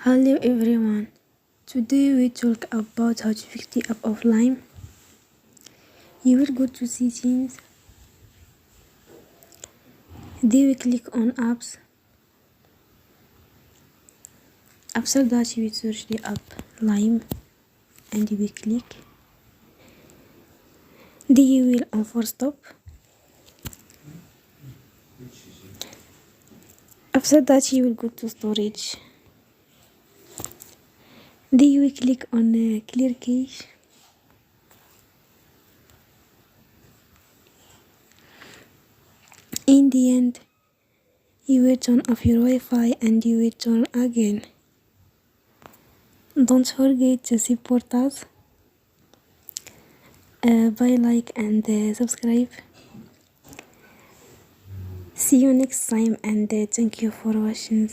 Hello everyone. Today we talk about how to fix the app of Lime. You will go to settings. Then we click on apps. After that you will search the app Lime and you will click. Then you will on force stop. After that you will go to storage. Then you will click on clear cache. In the end, you will turn off your Wi-Fi and you will turn again. Don't forget to support us by like and subscribe. See you next time and thank you for watching.